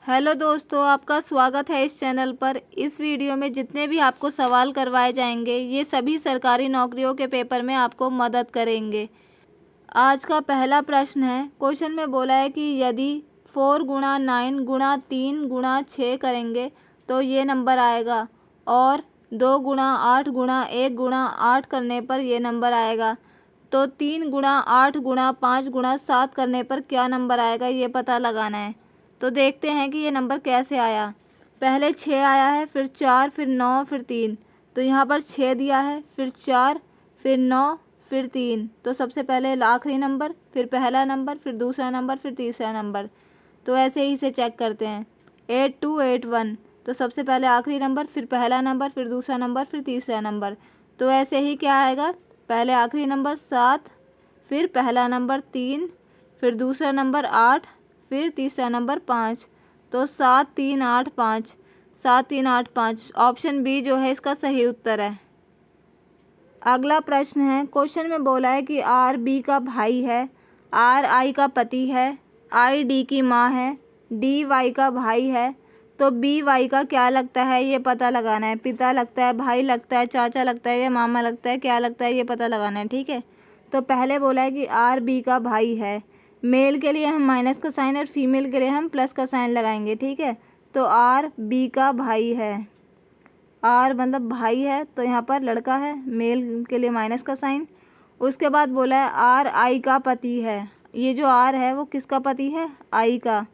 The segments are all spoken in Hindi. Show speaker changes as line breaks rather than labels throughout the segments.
हेलो दोस्तों, आपका स्वागत है इस चैनल पर। इस वीडियो में जितने भी आपको सवाल करवाए जाएंगे ये सभी सरकारी नौकरियों के पेपर में आपको मदद करेंगे। आज का पहला प्रश्न है, क्वेश्चन में बोला है कि यदि 4 गुणा 9 गुणा 3 गुणा 6 करेंगे तो ये नंबर आएगा, और 2 गुणा 8 गुणा 1 गुणा 8 करने पर ये नंबर आएगा। तो 3 गुणा 8 गुणा 5 गुणा 7 करने पर क्या नंबर आएगा, ये पता लगाना है। तो देखते हैं कि ये नंबर कैसे आया। पहले 6 आया है, फिर 4, फिर 9, फिर 3। तो यहाँ पर 6 दिया है, फिर 4, फिर 9, फिर 3। तो सबसे पहले आखिरी नंबर, फिर पहला नंबर, फिर दूसरा नंबर, फिर तीसरा नंबर। तो ऐसे ही इसे चेक करते हैं। 8281। तो सबसे पहले आखिरी नंबर, फिर पहला नंबर, फिर दूसरा नंबर, फिर तीसरा नंबर। तो ऐसे ही क्या आएगा, पहले आखिरी नंबर 7, फिर पहला नंबर 3, फिर दूसरा नंबर 8, फिर तीसरा नंबर 5। तो 7 3 8 5, 7 3 8 5। ऑप्शन बी जो है इसका सही उत्तर है। अगला प्रश्न है, क्वेश्चन में बोला है कि आर बी का भाई है, आर आई का पति है, आई डी की माँ है, डी वाई का भाई है। तो बी वाई का क्या लगता है, ये पता लगाना है। पिता लगता है, भाई लगता है, चाचा लगता है या मामा लगता है, क्या लगता है ये पता लगाना है। ठीक है, तो पहले बोला है कि आर बी का भाई है। मेल के लिए हम माइनस का साइन और फीमेल के लिए हम प्लस का साइन लगाएंगे। ठीक है, तो आर बी का भाई है। आर मतलब भाई है, तो यहाँ पर लड़का है, मेल के लिए माइनस का साइन। उसके बाद बोला है आर आई का पति है। ये जो आर है वो किसका पति है, आई का।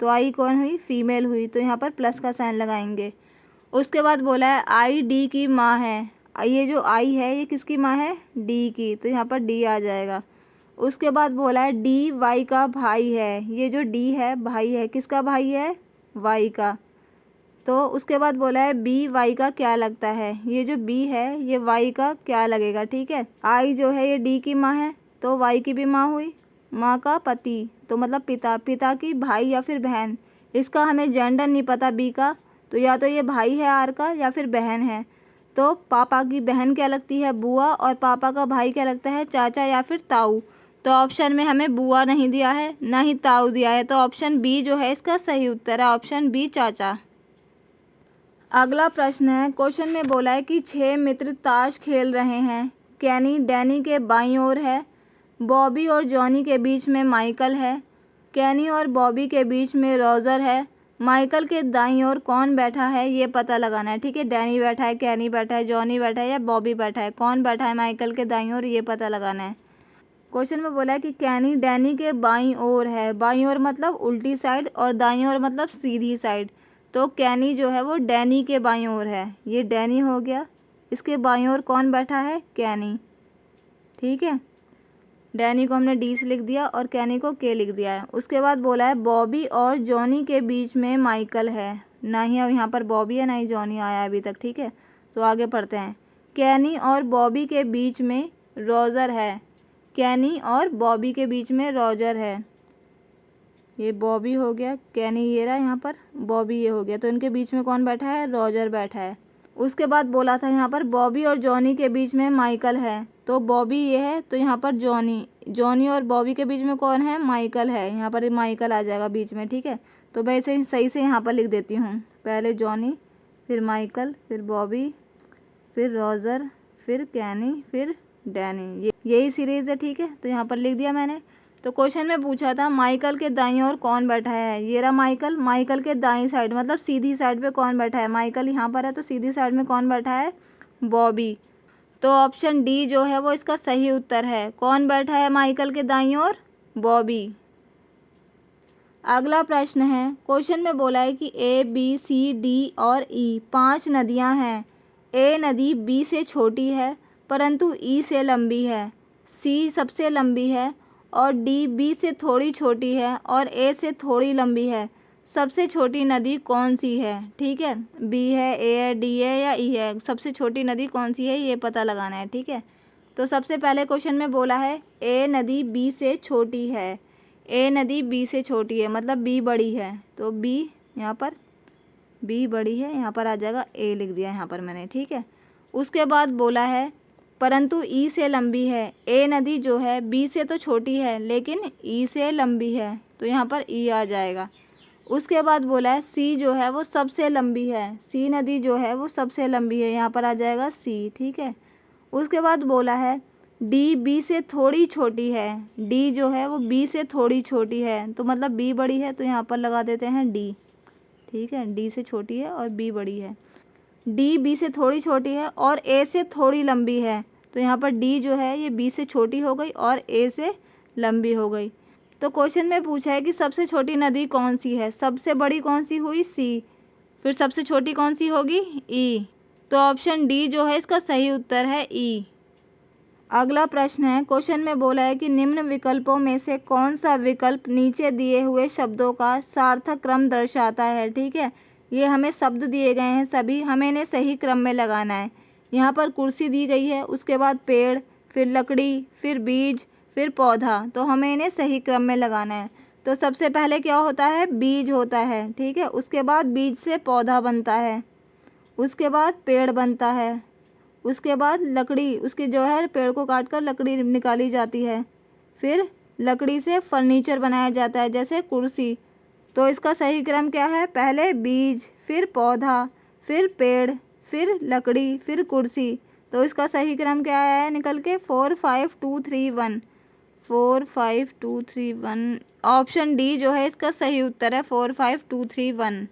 तो आई कौन हुई, फीमेल हुई, तो यहाँ पर प्लस का साइन लगाएंगे। उसके बाद बोला है आई डी की माँ है। ये जो आई है ये किसकी माँ है, डी की, तो यहाँ पर डी आ जाएगा। उसके बाद बोला है डी वाई का भाई है। ये जो डी है भाई है, किसका भाई है, वाई का। तो उसके बाद बोला है बी वाई का क्या लगता है। ये जो बी है ये वाई का क्या लगेगा। ठीक है, आई जो है ये डी की माँ है, तो वाई की भी माँ हुई, माँ का पति, तो मतलब पिता, पिता की भाई या फिर बहन। इसका हमें जेंडर नहीं पता बी का, तो या तो ये भाई है आर का या फिर बहन है। तो पापा की बहन क्या लगती है, बुआ, और पापा का भाई क्या लगता है, चाचा या फिर ताऊ। तो ऑप्शन में हमें बुआ नहीं दिया है, ना ही ताऊ दिया है, तो ऑप्शन बी जो है इसका सही उत्तर है, ऑप्शन बी चाचा। अगला प्रश्न है, क्वेश्चन में बोला है कि 6 मित्र ताश खेल रहे हैं। कैनी डैनी के बाईं ओर है, बॉबी और जॉनी के बीच में माइकल है, कैनी और बॉबी के बीच में रोजर है। माइकल के दाईं ओर कौन बैठा है, ये पता लगाना है। ठीक है, डैनी बैठा है, कैनी बैठा है, जॉनी बैठा है या बॉबी बैठा है, कौन बैठा है माइकल के दाईं ओर, ये पता लगाना है। क्वेश्चन में बोला है कि कैनी डैनी के बाईं ओर है। बाईं ओर मतलब उल्टी साइड, और दाईं ओर मतलब सीधी साइड। तो कैनी जो है वो डैनी के बाईं ओर है, ये डैनी हो गया। इसके बाईं ओर कौन बैठा है, कैनी। ठीक है, डैनी को हमने डी से लिख दिया और कैनी को के लिख दिया है। उसके बाद बोला है बॉबी और जॉनी के बीच में माइकल है। ना ही अब यहाँ पर बॉबी है, ना ही जॉनी आया अभी तक। ठीक है, तो आगे पढ़ते हैं। कैनी और बॉबी के बीच में रोजर है। कैनी और बॉबी के बीच में रोजर है। ये बॉबी हो गया, कैनी ये रहा यहाँ पर, बॉबी ये हो गया, तो इनके बीच में कौन बैठा है, रोजर बैठा है। उसके बाद बोला था यहाँ पर बॉबी और जॉनी के बीच में माइकल है। तो बॉबी ये है, तो यहाँ पर जॉनी, जॉनी और बॉबी के बीच में कौन है, माइकल है। यहाँ पर माइकल आ जाएगा बीच में। ठीक है, तो मैं इसे सही से यहाँ पर लिख देती हूँ। पहले जॉनी, फिर माइकल, फिर बॉबी, फिर रोजर, फिर कैनी, फिर डैनी, यही सीरीज़ है। ठीक है, तो यहाँ पर लिख दिया मैंने। तो क्वेश्चन में पूछा था माइकल के दाईं ओर कौन बैठा है। ये रहा माइकल, माइकल के दाईं साइड मतलब सीधी साइड पे कौन बैठा है, माइकल यहाँ पर है, तो सीधी साइड में कौन बैठा है, बॉबी। तो ऑप्शन डी जो है वो इसका सही उत्तर है। कौन बैठा है माइकल के दाईं ओर, बॉबी। अगला प्रश्न है, क्वेश्चन में बोला है कि ए बी सी डी और ई 5 नदियाँ हैं। ए नदी बी से छोटी है परंतु ई से लंबी है, सी सबसे लंबी है, और डी बी से थोड़ी छोटी है और ए से थोड़ी लंबी है। सबसे छोटी नदी कौन सी है। ठीक है, बी है, ए है, डी है या ई है, सबसे छोटी नदी कौन सी है ये पता लगाना है। ठीक है, तो सबसे पहले क्वेश्चन में बोला है ए नदी बी से छोटी है। ए नदी बी से छोटी है मतलब बी बड़ी है, तो बी यहाँ पर, बी बड़ी है, यहाँ पर आ जाएगा, ए लिख दिया यहाँ पर मैंने। ठीक है, उसके बाद बोला है परंतु ई से लंबी है। ए नदी जो है बी से तो छोटी है लेकिन ई से लंबी है, तो यहाँ पर ई आ जाएगा। उसके बाद बोला है सी जो है वो सबसे लंबी है, सी नदी जो है वो सबसे लंबी है, यहाँ पर आ जाएगा सी। ठीक है। उसके बाद बोला है डी बी से थोड़ी छोटी है, डी जो है वो बी से थोड़ी छोटी है, तो मतलब बी बड़ी है, तो यहाँ पर लगा देते हैं डी। ठीक है, डी से छोटी है और बी बड़ी है। डी बी से थोड़ी छोटी है और ए से थोड़ी लंबी है, तो यहाँ पर डी जो है ये बी से छोटी हो गई और ए से लंबी हो गई। तो क्वेश्चन में पूछा है कि सबसे छोटी नदी कौन सी है, सबसे बड़ी कौन सी हुई सी, फिर सबसे छोटी कौन सी होगी ई, तो ऑप्शन डी जो है इसका सही उत्तर है ई। अगला प्रश्न है, क्वेश्चन में बोला है कि निम्न विकल्पों में से कौन सा विकल्प नीचे दिए हुए शब्दों का सार्थक क्रम दर्शाता है। ठीक है, ये हमें शब्द दिए गए हैं सभी, हमें इन्हें सही क्रम में लगाना है। यहाँ पर कुर्सी दी गई है, उसके बाद पेड़, फिर लकड़ी, फिर बीज, फिर पौधा, तो हमें इन्हें सही क्रम में लगाना है। तो सबसे पहले क्या होता है, बीज होता है। ठीक है, उसके बाद बीज से पौधा बनता है, उसके बाद पेड़ बनता है, उसके बाद लकड़ी, उसकी जो है पेड़ को काट कर लकड़ी निकाली जाती है, फिर लकड़ी से फर्नीचर बनाया जाता है जैसे कुर्सी। तो इसका सही क्रम क्या है, पहले बीज, फिर पौधा, फिर पेड़, फिर लकड़ी, फिर कुर्सी। तो इसका सही क्रम क्या है निकल के 4 5 2 3 1, 4 5 2 3 1, ऑप्शन डी जो है इसका सही उत्तर है 4 5 2 3 1।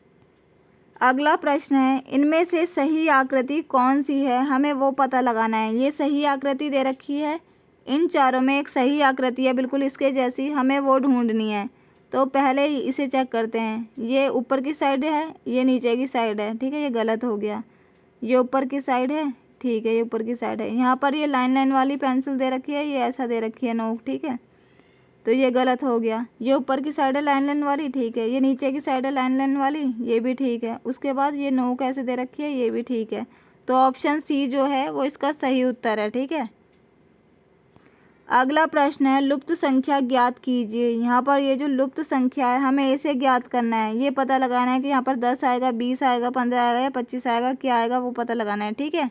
अगला प्रश्न है, इनमें से सही आकृति कौन सी है, हमें वो पता लगाना है। ये सही आकृति दे रखी है, इन चारों में एक सही आकृति है बिल्कुल इसके जैसी, हमें वो ढूंढनी है। तो पहले ही इसे चेक करते हैं, ये ऊपर की साइड है, ये नीचे की साइड है। ठीक है, ये गलत हो गया, ये ऊपर की साइड है। ठीक है, ये ऊपर की साइड है। यहाँ पर ये लाइन लाइन वाली पेंसिल दे रखी है, ये ऐसा दे रखी है नोक। ठीक है, तो ये गलत हो गया, ये ऊपर की साइड है लाइन लाइन वाली। ठीक है, ये नीचे की साइड है लाइन लाइन वाली, ये भी ठीक है। उसके बाद ये नोक ऐसे दे रखी है, ये भी ठीक है। तो ऑप्शन सी जो है वो इसका सही उत्तर है। ठीक है। अगला प्रश्न है, लुप्त संख्या ज्ञात कीजिए। यहाँ पर ये जो लुप्त संख्या है हमें इसे ज्ञात करना है, ये पता लगाना है कि यहाँ पर 10 आएगा, 20 आएगा, 15 आएगा या 25 आएगा, क्या आएगा वो पता लगाना है। ठीक है,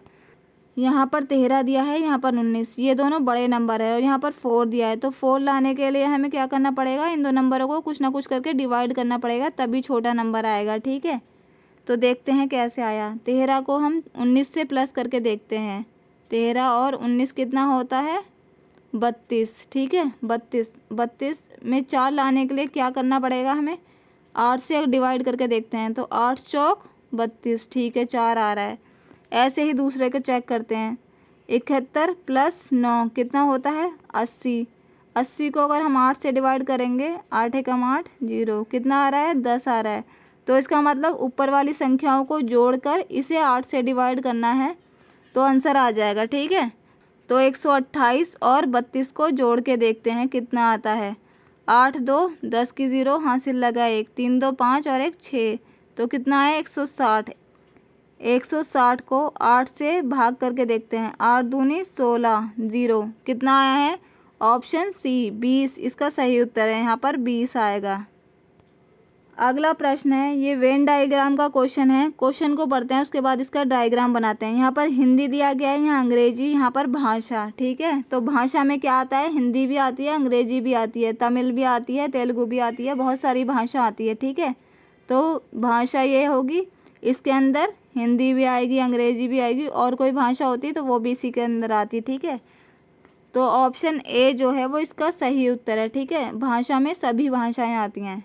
यहाँ पर 13 दिया है, यहाँ पर 19, ये दोनों बड़े नंबर है, और यहाँ पर 4 दिया है। तो 4 लाने के लिए हमें क्या करना पड़ेगा, इन दो नंबरों को कुछ ना कुछ करके डिवाइड करना पड़ेगा, तभी छोटा नंबर आएगा। ठीक है, तो देखते हैं कैसे आया। 13 को हम 19 से प्लस करके देखते हैं, 13 और 19 कितना होता है, 32। ठीक है, 32 में 4 लाने के लिए क्या करना पड़ेगा हमें, 8 से डिवाइड करके देखते हैं। तो 8 चौक 32। ठीक है, 4 आ रहा है। ऐसे ही दूसरे को चेक करते हैं, 71 + 9 कितना होता है, 80। 80 को अगर हम 8 से डिवाइड करेंगे, 8 × 8 0, कितना आ रहा है, 10 आ रहा है। तो इसका मतलब ऊपर वाली संख्याओं को जोड़कर इसे 8 से डिवाइड करना है, तो आंसर आ जाएगा। ठीक है, तो 128 और 32 को जोड़ के देखते हैं कितना आता है। 8 2 10 की 0, हासिल लगा 1, 3 2 5 और 1 6, तो कितना है 160। 160 को 8 से भाग करके देखते हैं, 8 दूनी 16, 0, कितना आया है, ऑप्शन सी 20 इसका सही उत्तर है, यहाँ पर 20 आएगा। अगला प्रश्न है, ये वेन डायग्राम का क्वेश्चन है। क्वेश्चन को पढ़ते हैं, उसके बाद इसका डायग्राम बनाते हैं। यहाँ पर हिंदी दिया गया है, यहाँ अंग्रेजी, यहाँ पर भाषा। ठीक है, तो भाषा में क्या आता है, हिंदी भी आती है, अंग्रेजी भी आती है, तमिल भी आती है, तेलुगु भी आती है, बहुत सारी भाषा आती है। ठीक है, तो भाषा ये होगी, इसके अंदर हिंदी भी आएगी, अंग्रेजी भी आएगी, और कोई भाषा होती है तो वो भी इसी के अंदर आती है। ठीक है, तो ऑप्शन ए जो है वो इसका सही उत्तर है। ठीक है, भाषा में सभी भाषाएं आती हैं।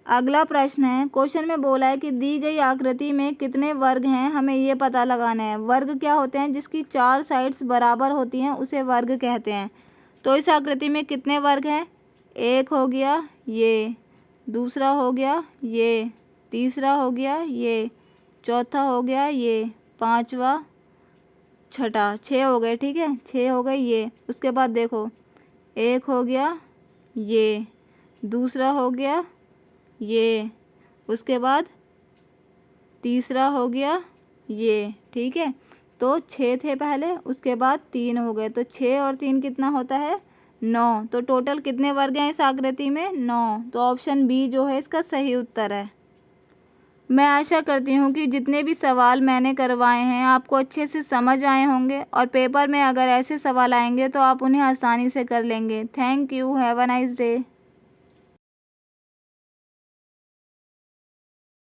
अगला प्रश्न है, क्वेश्चन में बोला है कि दी गई आकृति में कितने वर्ग हैं, हमें ये पता लगाना है। वर्ग क्या होते हैं, जिसकी 4 साइड्स बराबर होती हैं उसे वर्ग कहते हैं। तो इस आकृति में कितने वर्ग हैं, एक हो गया ये, दूसरा हो गया ये, तीसरा हो गया ये, चौथा हो गया ये, पांचवा, छठा, 6 हो गए। ठीक है, 6 हो गए ये। उसके बाद देखो, एक हो गया ये, दूसरा हो गया ये, उसके बाद तीसरा हो गया ये। ठीक है, तो 6 थे पहले, उसके बाद 3 हो गए, तो 6 और 3 कितना होता है, 9। तो टोटल कितने वर्ग हैं इस आकृति में, 9। तो ऑप्शन बी जो है इसका सही उत्तर है। मैं आशा करती हूँ कि जितने भी सवाल मैंने करवाए हैं आपको अच्छे से समझ आए होंगे, और पेपर में अगर ऐसे सवाल आएंगे तो आप उन्हें आसानी से कर लेंगे। Thank you, have a nice day.